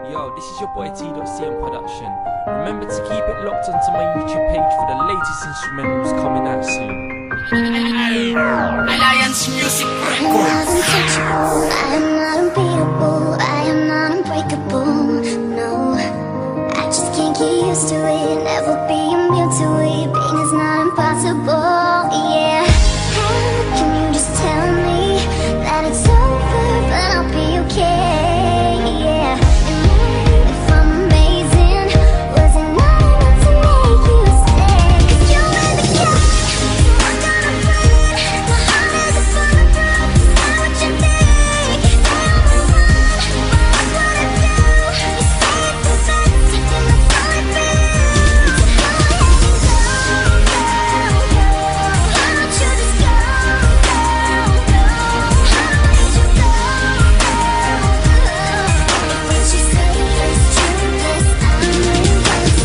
Yo, this is your boy T.CM Production. Remember to keep it locked onto my YouTube page for the latest instrumentals coming out soon. Alliance Music I'm not untouchable, I am not unbeatable, I am not unbreakable, no. I just can't get used to it, never be immune to it. Pain is not impossible, yeah. How can you just tell me that it's over, but I'll be okay, yeah. And what if I'm amazing? Was it not enough to make you stay? 'Cause you made me go, I'm gonna fight. My heart is a bulletproof, it's not what you think. Stay on the run, watch what I do. You say it's the best, and that's all it means. Why don't you just go, go, go? Why don't you go, go, go? What you say is true, this I'm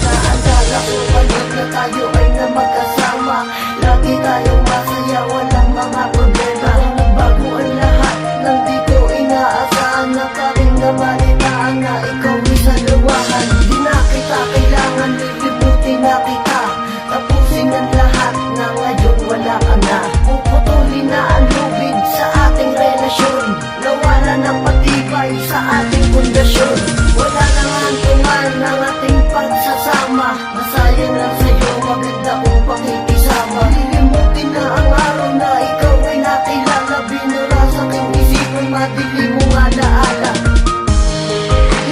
Sa akala ko pagod na tayo ay na magkasama. Lagi tayong masaya, walang mga problema. Nagbago ang lahat nang di ko inaasahan. Nakaring na malitaan na ikaw sa luwahan. Di na kita kailangan, lilibutin na kita. Tapusin ang lahat na ngayon wala ka na. Puputulin na ang lubid sa ating relasyon. Nawala ng patibay sa ating pundasyon. Wala nang hantungan ng ating pagsasama. Masaya na sa'yo, maganda kong pakikisama. Lilimutin na ang araw na ikaw ay nakilala. Binura sa aking isipan, madilim mong alaala.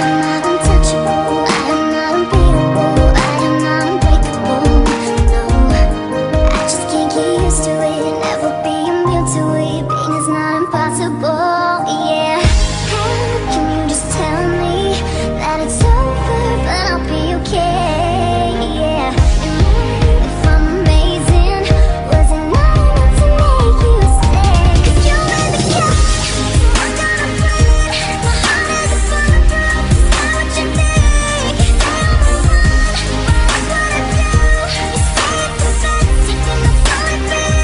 I am not untouchable, I am not unbeatable, I am not unbreakable, no. I just can't get used to it, never be immune to it. Pain is not impossible, yeah. How can you just tell me that it's over, but I'll be okay, yeah. And what if I'm amazing? Was it not enough to make you stay? 'Cause you made me go, I'm gonna fight. My heart is a bulletproof, it's not what you think. Stay on the run, watch what I do. You say it's the best, and that's all it means.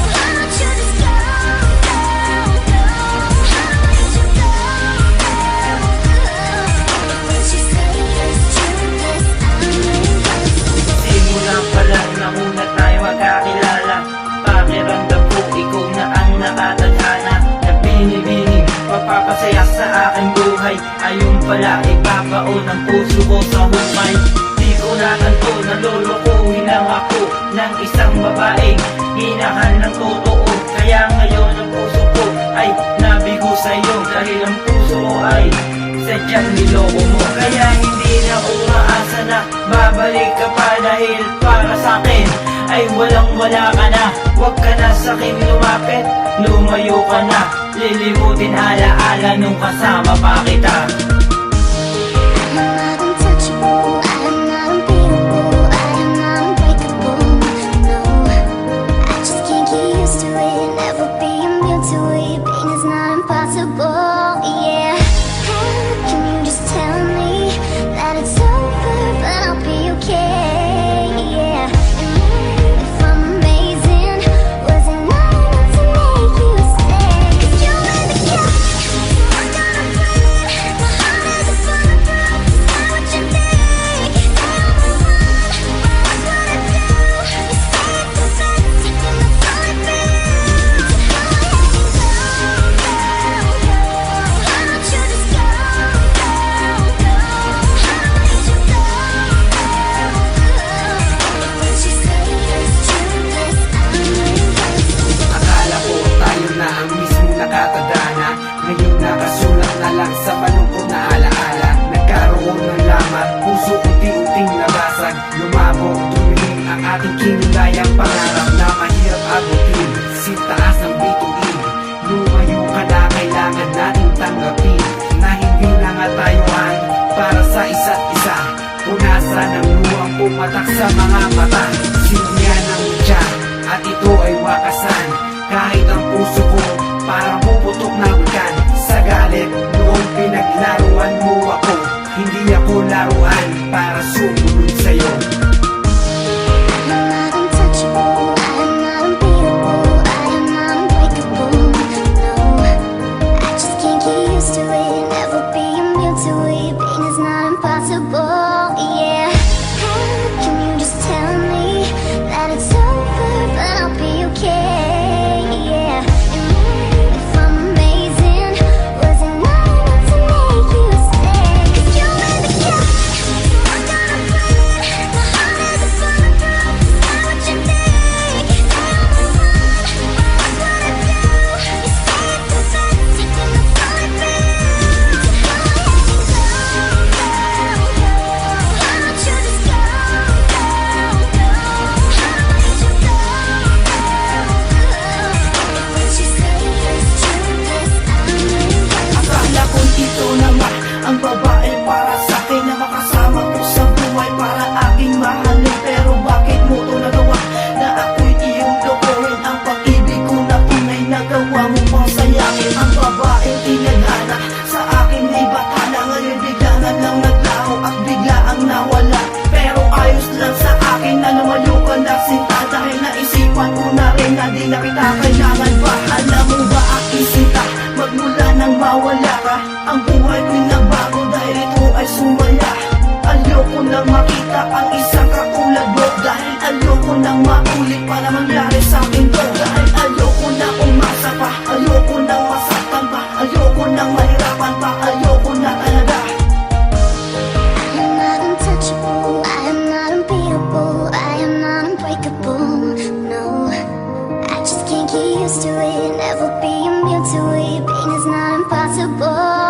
Why don't you just go, go, go? Why don't you go, go, go? What you say is true, this I'm Simula pa lang na una tayo magkakilala. Pakiramdam ko ikaw na ang nakatadhana. Na binibining papapasaya sa aking buhay. Ayun pala ipapaon ang puso ko sa hukay. Di ko natanto na lolokohin lang ako ng isang babaeng hinahan ng totoo. Kaya ngayon ang puso ko ay nabigo sa'yo. Dahil ang puso ko ay sadyang niloko mo. Kaya hindi na umaasa na babalik ka pa. Dahil para sa'kin ay walang wala ka na. Huwag ka na sa'kin lumapit, lumayo ka na. Lilimutin alaala nung kasama pa kita. I am not untouchable, I am not unbeatable, I am not unbreakable, no. I just can't get used to it, never be immune to it. Pain is not impossible, yeah. How can you just tell me that it's over, but I'll be okay, yeah. And what if I'm amazing? Was it not enough to make you stay? 'Cause you made me go, I'm gonna fight. My heart is a bulletproof, it's not what you think. Stay on the run, watch what I do. You say it's the best, and that's all it means. Why don't you just go, go, go? Why don't you go, go, go? What you say is true, this I'm Akala ko tayo na ang mismo nakatadhana. Ngayon nakasulat na lang sa malungkot na alaala. Nagkaroon ng lamat, puso unti-unting nabasag. Lumabog, tumingin ang ating kinulayang pangarap na mahirap abutin. Sintaas ng bituin, lumayo ka na, kailangan nating tanggapin na hindi na nga tayuan para sa isa't isa. Punasan ng luwang pumatak sa mga mata. Sinyan ng tiyan at ito ay wakasan. Kahit ang puso ko parang puputok na bukan. Sa galit noong pinaglaruan mo ako, hindi ako laruan para sumunod sa'yo. I am not untouchable, I am not unbeatable, I am not unbreakable, no. I just na di na kita kailangan pa. Alam mo ba aking sinta, magmula nang mawala ka, ang buhay ko'y nagbago dahil ito ay sumala. Ayoko nang makita ang isang katulad mo, dahil ayoko nang maulit para mangyari sa akin to. Dahil ayoko nang umasa pa, ayoko nang masaktan pa, ayoko nang mahirapan pa, ayoko na talaga. I am not untouchable, I am not unbeatable, I am not unbreakable. No, I just can't get used to it, never be immune to it. Pain is not impossible.